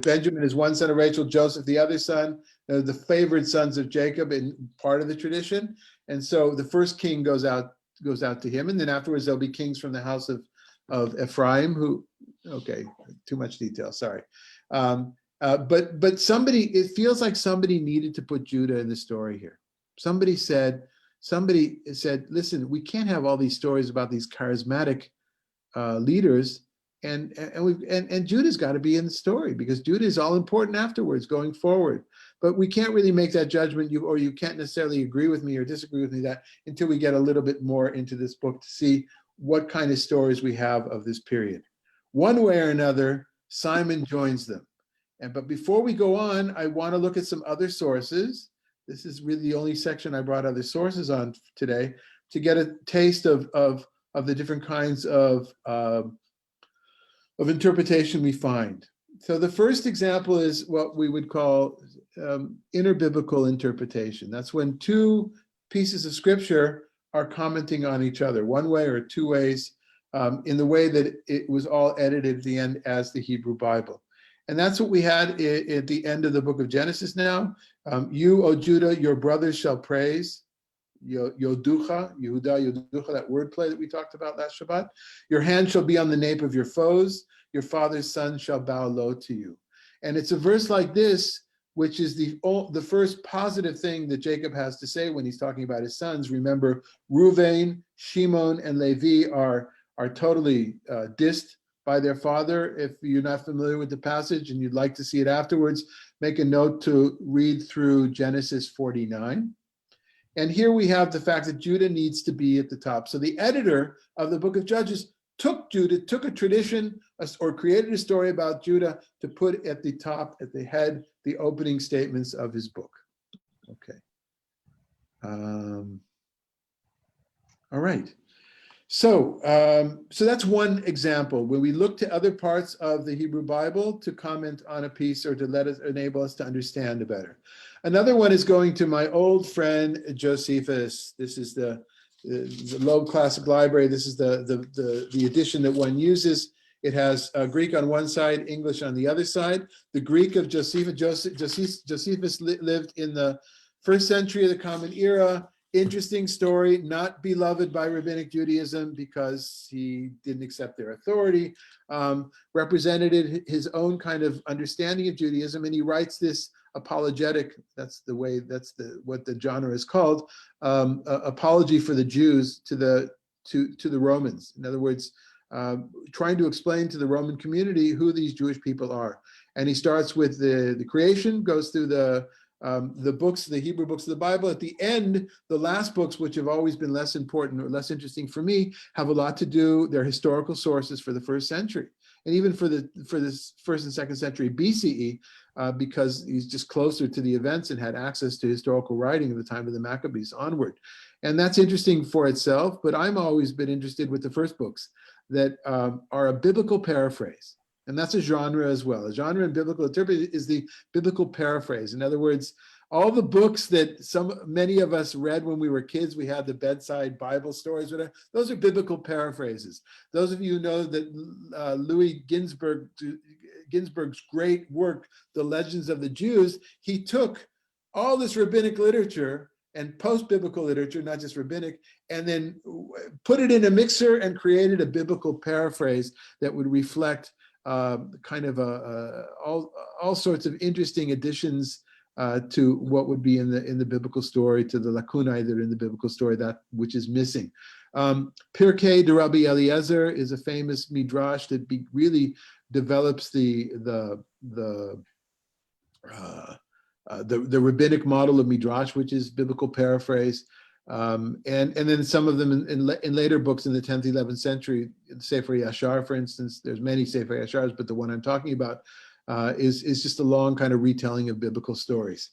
Benjamin is one son of Rachel, Joseph the other son, the favored sons of Jacob in part of the tradition. And so the first king goes out to him, and then afterwards there'll be kings from the house of Ephraim who, okay, too much detail, sorry. But it feels like somebody needed to put Judah in the story here. Somebody said, listen, we can't have all these stories about these charismatic leaders, and Judah's got to be in the story, because Judah is all important afterwards going forward. But we can't really make that judgment, you can't necessarily agree with me or disagree with me that until we get a little bit more into this book to see what kind of stories we have of this period. One way or another, Simon joins them. But before we go on, I want to look at some other sources. This is really the only section I brought other sources on today, to get a taste of the different kinds of interpretation we find. So the first example is what we would call interbiblical interpretation. That's when two pieces of scripture are commenting on each other, one way or two ways, in the way that it was all edited at the end as the Hebrew Bible. And that's what we had at the end of the book of Genesis now. You, O Judah, your brothers shall praise. Yoducha, Yehuda, Yoducha, that wordplay that we talked about last Shabbat. Your hand shall be on the nape of your foes. Your father's son shall bow low to you. And it's a verse like this, which is the first positive thing that Jacob has to say when he's talking about his sons. Remember, Reuven, Shimon, and Levi are totally dissed by their father. If you're not familiar with the passage and you'd like to see it afterwards, make a note to read through Genesis 49. And here we have the fact that Judah needs to be at the top. So the editor of the book of Judges took a tradition, or created a story about Judah to put at the top, at the head, the opening statements of his book. Okay. All right. So, so that's one example where we look to other parts of the Hebrew Bible to comment on a piece or to enable us to understand it better. Another one is going to my old friend Josephus. This is the Loeb Classic Library. This is the edition that one uses. It has Greek on one side, English on the other side. The Greek of Josephus lived in the 1st century of the Common Era. Interesting story, not beloved by Rabbinic Judaism because he didn't accept their authority, represented his own kind of understanding of Judaism, and he writes this apologetic, what the genre is called, apology for the Jews to the Romans. In other words, trying to explain to the Roman community who these Jewish people are. And he starts with the creation, goes through the books, the Hebrew books of the Bible. At the end, the last books, which have always been less important or less interesting for me, have a lot to do, they're historical sources for the 1st century. And even for this 1st and 2nd century BCE, because he's just closer to the events and had access to historical writing at the time of the Maccabees onward. And that's interesting for itself, but I'm always been interested with the first books that are a biblical paraphrase. And that's a genre as well. A genre in biblical interpretation is the biblical paraphrase. In other words, all the books that many of us read when we were kids, we had the bedside Bible stories, whatever, those are biblical paraphrases. Those of you who know that Louis Ginsburg's great work, The Legends of the Jews, he took all this rabbinic literature and post-biblical literature, not just rabbinic, and then put it in a mixer and created a biblical paraphrase that would reflect kind of all sorts of interesting additions to what would be in the biblical story, to the lacunae that are in the biblical story, that which is missing. Pirkei de Rabbi Eliezer is a famous midrash that really develops the rabbinic model of midrash, which is biblical paraphrase. And then some of them in later books in the 10th, 11th century, Sefer Yashar, for instance, there's many Sefer Yashars, but the one I'm talking about is just a long kind of retelling of biblical stories.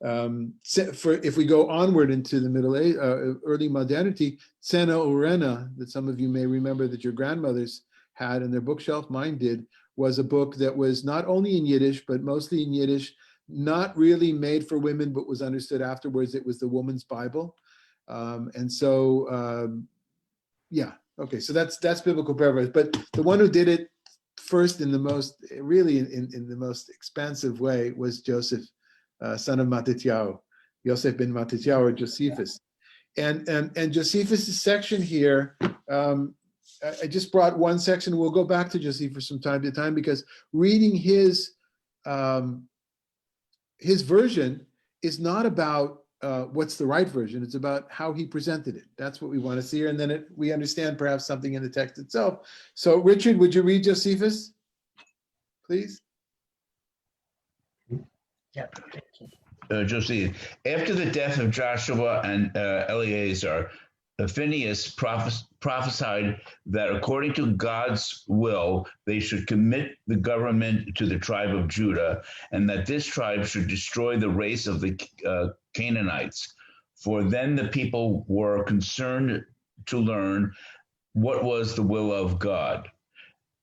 If we go onward into the Middle Age, early modernity, Tzena Urena, that some of you may remember that your grandmothers had in their bookshelf, mine did, was a book that was not only in Yiddish, but mostly in Yiddish, not really made for women, but was understood afterwards. It was the woman's Bible. Yeah, okay, so that's biblical paraphrase. But the one who did it first in the most, really in the most expansive way was Joseph, son of Matityahu, Yosef ben Matityahu, or Josephus. And Josephus' section here, I just brought one section. We'll go back to Josephus from time to time because reading his version is not about what's the right version. It's about how he presented it. That's what we want to see here. And then we understand perhaps something in the text itself. So Richard, would you read Josephus, please? Yeah. Josephus. After the death of Joshua and Eleazar, Phinehas prophesied that according to God's will, they should commit the government to the tribe of Judah, and that this tribe should destroy the race of the Canaanites. For then the people were concerned to learn what was the will of God.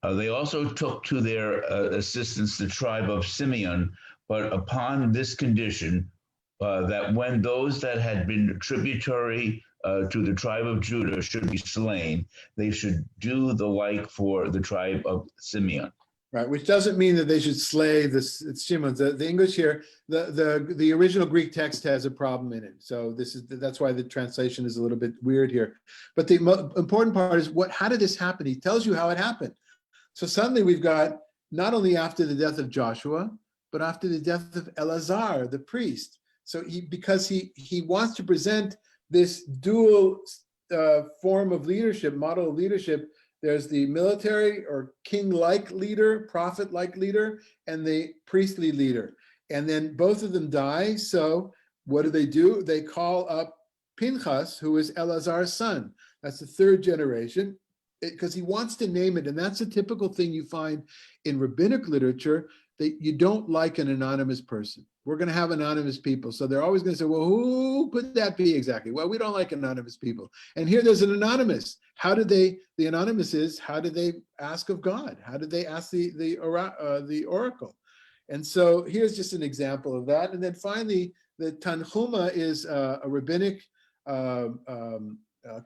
They also took to their assistance the tribe of Simeon, but upon this condition, that when those that had been tributary to the tribe of Judah should be slain, they should do the like for the tribe of Simeon. Right, which doesn't mean that they should slay Shimon. The English here, the original Greek text has a problem in it. So that's why the translation is a little bit weird here. But the important part is how did this happen? He tells you how it happened. So suddenly we've got not only after the death of Joshua, but after the death of Eleazar, the priest. So because he wants to present this dual form of leadership, model of leadership. There's the military or king-like leader, prophet-like leader, and the priestly leader. And then both of them die. So what do? They call up Pinchas, who is Eleazar's son. That's the third generation. because he wants to name it. And that's a typical thing you find in rabbinic literature, that you don't like an anonymous person. We're going to have anonymous people. So they're always going to say, well, who could that be exactly? Well, we don't like anonymous people. And here there's an anonymous. How did they, the anonymous is, how did they ask of God? How did they ask the oracle? And so here's just an example of that. And then finally, the Tanhuma is a rabbinic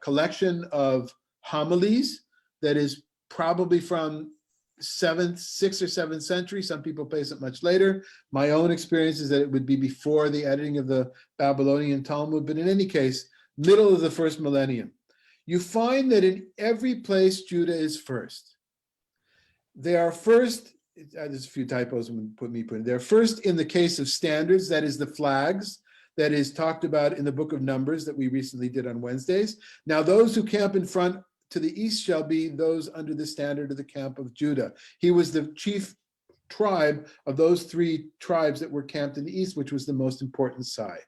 collection of homilies that is probably from 6th or 7th century. Some people place it much later. My own experience is that it would be before the editing of the Babylonian Talmud, but in any case, middle of the first millennium. You find that in every place Judah is first. They are first, there's a few typos they're first in the case of standards, that is the flags, that is talked about in the book of Numbers that we recently did on Wednesdays. Now those who camp in front to the east shall be those under the standard of the camp of Judah. He was the chief tribe of those 3 tribes that were camped in the east, which was the most important side.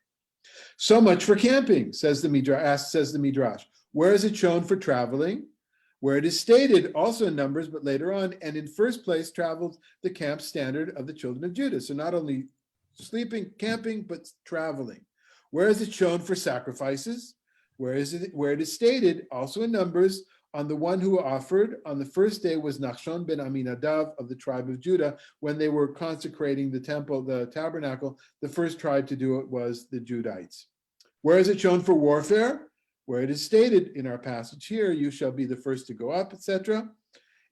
So much for camping, says the Midrash. Where is it shown for traveling? Where it is stated, also in Numbers, but later on, and in first place traveled the camp standard of the children of Judah. So not only sleeping, camping, but traveling. Where is it shown for sacrifices? Where it is stated, also in Numbers, on the one who offered on the first day was Nachshon ben Aminadav of the tribe of Judah. When they were consecrating the temple, the tabernacle, the first tribe to do it was the Judites. Where is it shown for warfare? Where it is stated in our passage here, you shall be the first to go up, etc.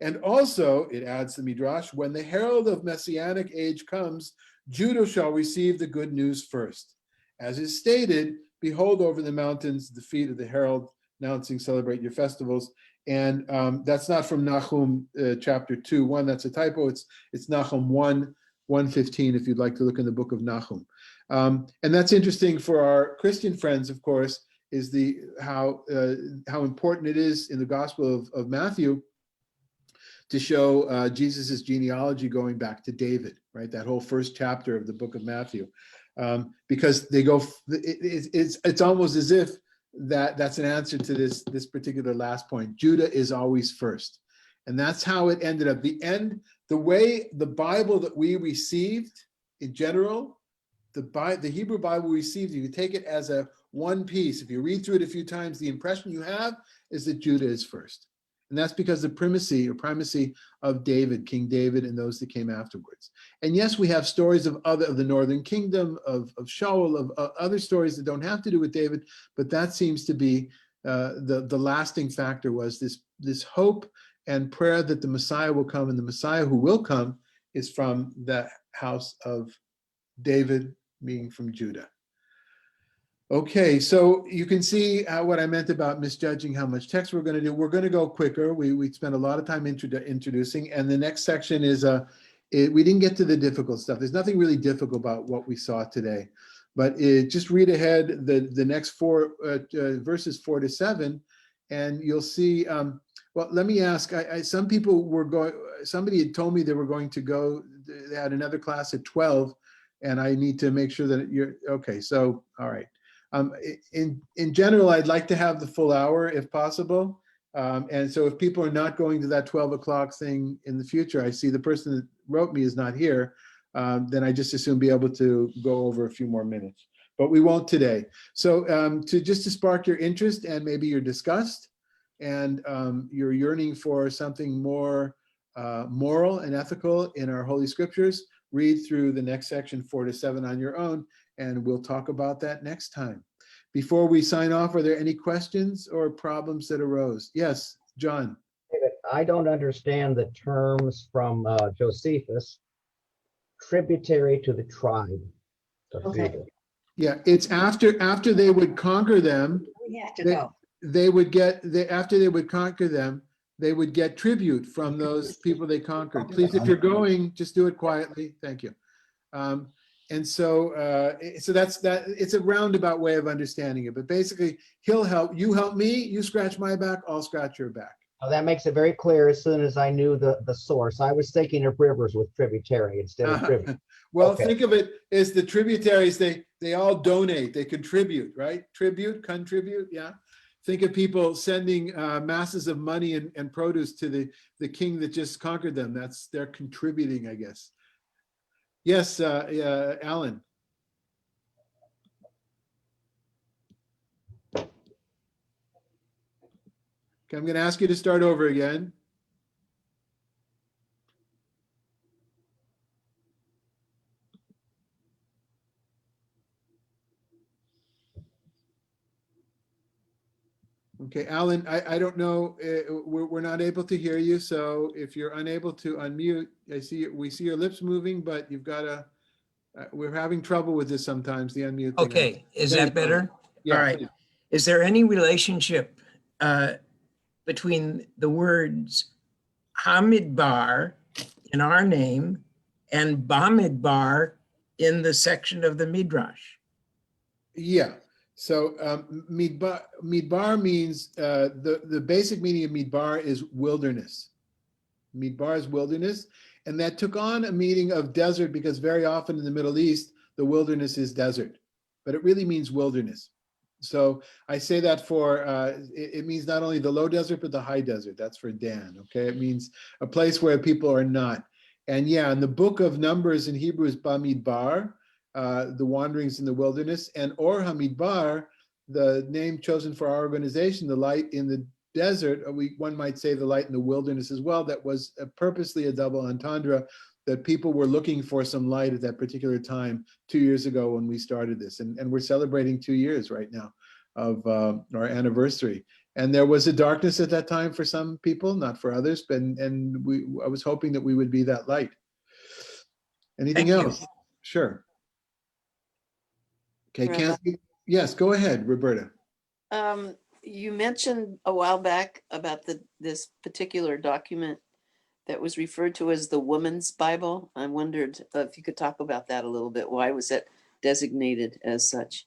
And also, it adds the Midrash, when the herald of messianic age comes, Judah shall receive the good news first. As is stated, behold over the mountains the feet of the herald announcing, celebrate your festivals. And that's not from Nahum chapter 2:1. That's a typo. It's Nahum 1:115, if you'd like to look in the book of Nahum. And that's interesting for our Christian friends, of course, is how important it is in the Gospel of Matthew to show Jesus's genealogy going back to David, right? That whole first chapter of the book of Matthew. Because they go, it's almost as if that's an answer to this particular last point. Judah is always first. And that's how it ended up. The way the Bible that we received in general, the Hebrew Bible we received, you take it as a one piece. If you read through it a few times, the impression you have is that Judah is first. And that's because the primacy of David, King David, and those that came afterwards. And yes, we have stories of the northern kingdom, of Shaul, of other stories that don't have to do with David, but that seems to be the lasting factor, was this hope and prayer that the Messiah will come, and the Messiah who will come is from the house of David, being from Judah. Okay, so you can see what I meant about misjudging how much text we're going to do. We're going to go quicker. We spent a lot of time introducing, and the next section is, we didn't get to the difficult stuff. There's nothing really difficult about what we saw today, but just read ahead the next 4 verses 4 to 7, and you'll see. Well, let me ask. Somebody had told me they were going to go. They had another class at 12, and I need to make sure that you're okay. So, all right. In general, I'd like to have the full hour if possible. And so if people are not going to that 12 o'clock thing in the future, I see the person that wrote me is not here, then I just assume be able to go over a few more minutes. But we won't today. So to spark your interest and maybe your disgust and your yearning for something more moral and ethical in our Holy Scriptures, read through the next section 4 to 7 on your own, and we'll talk about that next time. Before we sign off, are there any questions or problems that arose? Yes, John. David, I don't understand the terms from Josephus, tributary to the tribe of Judah. Yeah, it's after they would conquer them. We have to go. After they would conquer them, they would get tribute from those people they conquered. Please, if you're going, just do it quietly. Thank you. And so that's that. It's a roundabout way of understanding it, but basically, he'll help you, help me. You scratch my back, I'll scratch your back. Oh, that makes it very clear. As soon as I knew the source, I was thinking of rivers with tributary instead of tribute. Well, okay. Think of it as the tributaries. They all donate. They contribute, right? Contribute. Yeah. think of people sending masses of money and produce to the king that just conquered them. They're contributing, I guess. Yes, Alan. Okay, I'm going to ask you to start over again. Okay, Alan, I don't know, we're not able to hear you. So if you're unable to unmute, we see your lips moving, but you've got to, we're having trouble with this sometimes, the unmute thing. Okay, is that better? Yeah. All right. Is there any relationship between the words Hamidbar in our name and Bamidbar in the section of the Midrash? Yeah. So midbar means, the basic meaning of midbar is wilderness. Midbar is wilderness. And that took on a meaning of desert because very often in the Middle East, the wilderness is desert, but it really means wilderness. So I say that for, it means not only the low desert, but the high desert. That's for Dan, okay? It means a place where people are not. And yeah, in the book of Numbers in Hebrew is Bamidbar, the wanderings in the wilderness, and Or Hamidbar, the name chosen for our organization, the light in the desert, one might say the light in the wilderness as well. That was purposely a double entendre, that people were looking for some light at that particular time 2 years ago when we started this. And we're celebrating 2 years right now of our anniversary. And there was a darkness at that time for some people, not for others, but I was hoping that we would be that light. Anything else? Sure. Okay, yes, go ahead, Roberta. You mentioned a while back about this particular document that was referred to as the Woman's Bible. I wondered if you could talk about that a little bit. Why was it designated as such?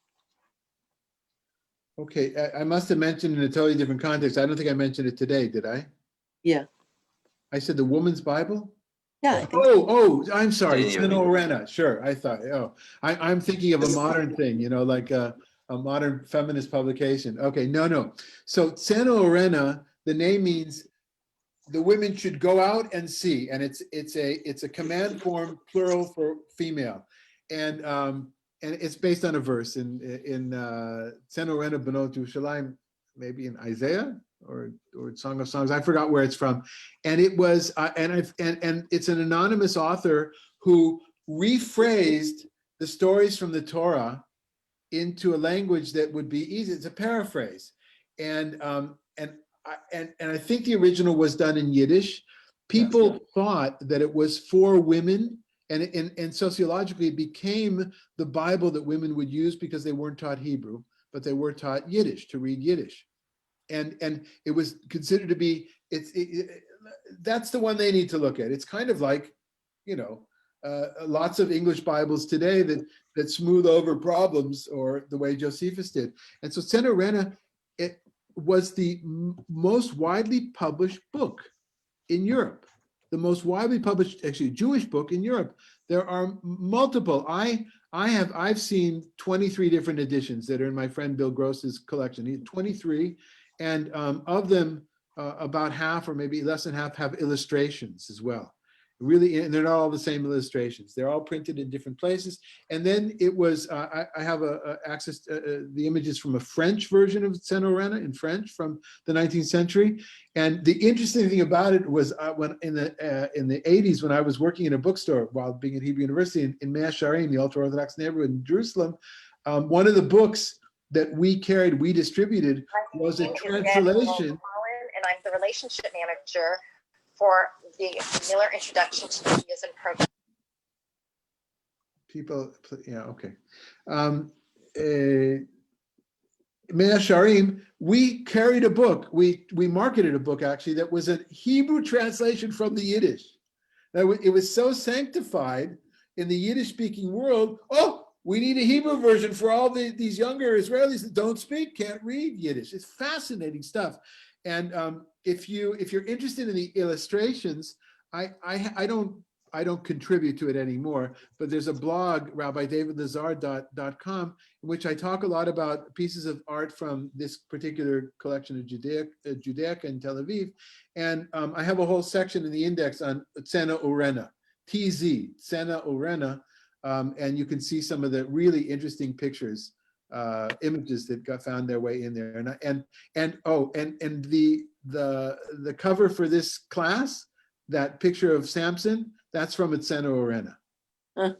Okay, I must have mentioned in a totally different context. I don't think I mentioned it today, did I? Yeah. I said the Woman's Bible? Yeah. I think Oh, I'm sorry. Yeah, Tsena Orena. Sure. I thought, I'm thinking of a modern thing, like a modern feminist publication. Okay, no. So Tsena Orena, the name means the women should go out and see, and it's a command form plural for female, and it's based on a verse in Tsena Orena Benot Yerushalayim, maybe in Isaiah or Song of Songs. I forgot where it's from, and it was and it's an anonymous author who rephrased the stories from the Torah into a language that would be easy. It's a paraphrase, and I think the original was done in Yiddish. People thought that it was for women, and sociologically it became the Bible that women would use because they weren't taught Hebrew, but they were taught Yiddish, to read Yiddish. And it was considered to be, that's the one they need to look at. It's kind of like, lots of English Bibles today that smooth over problems, or the way Josephus did. And so Tsena Orena, it was the most widely published book in Europe, the most widely published, actually, Jewish book in Europe. There are multiple. I've seen 23 different editions that are in my friend Bill Gross's collection. He had 23, and of them, about half or maybe less than half have illustrations as well. Really, and they're not all the same illustrations. They're all printed in different places. And then it was, I have access to the images from a French version of Tsena Orena in French from the 19th century. And the interesting thing about it was when in the 80s, when I was working in a bookstore while being at Hebrew University in Mea Sharim, the ultra-Orthodox neighborhood in Jerusalem, one of the books that we distributed was a translation. And I'm the relationship manager for the Miller Introduction to Judaism program. People, yeah, okay. Mea Sharim, we carried a book, we marketed a book actually that was a Hebrew translation from the Yiddish. It was so sanctified in the Yiddish-speaking world. Oh, we need a Hebrew version for all these younger Israelis that don't speak, can't read Yiddish. It's fascinating stuff. And if you're interested in the illustrations, I don't I don't contribute to it anymore, but there's a blog, rabbidavidlazar.com, in which I talk a lot about pieces of art from this particular collection of Judaica in Tel Aviv. And I have a whole section in the index on Tzena Urena, TZ, Tzena Urena, and you can see some of the really interesting pictures, images that got found their way in there. And the cover for this class, that picture of Samson, that's from Tzena Urena. Huh.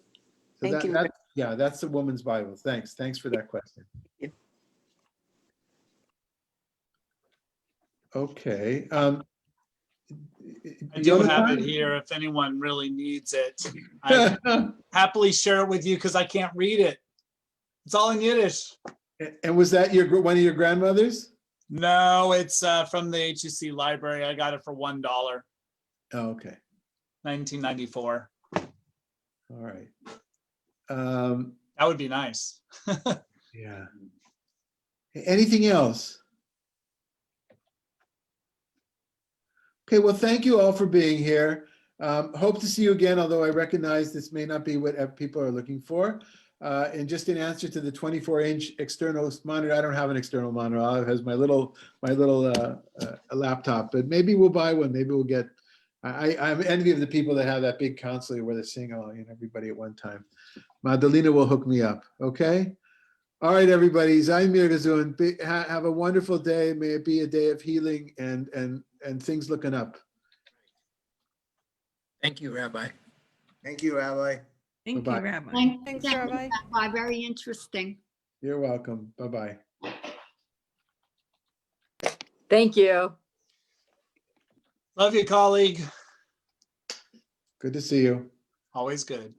So Thank you. yeah, that's the woman's Bible. Thanks for that question. Okay. I do have it here if anyone really needs it. I happily share it with you because I can't read it. It's all in Yiddish. And was that one of your grandmothers? No, it's from the HUC library. I got it for $1. Oh, okay. 1994. All right. That would be nice. Yeah. Anything else? Okay, well, thank you all for being here. Hope to see you again, although I recognize this may not be what people are looking for. And just in answer to the 24-inch external monitor, I don't have an external monitor. All I have is my little laptop, but maybe we'll buy one. Maybe we'll get, I'm envy of the people that have that big console where they're seeing everybody at one time. Madalena will hook me up, okay? All right, everybody, Zayin Mir Gezun. Have a wonderful day. May it be a day of healing and things looking up. Thank you, Rabbi. Thank you, Rabbi. Thank Bye-bye. you, Rabbi. Thanks, Rabbi. Very interesting. You're welcome. Bye-bye. Thank you. Love you, colleague. Good to see you. Always good.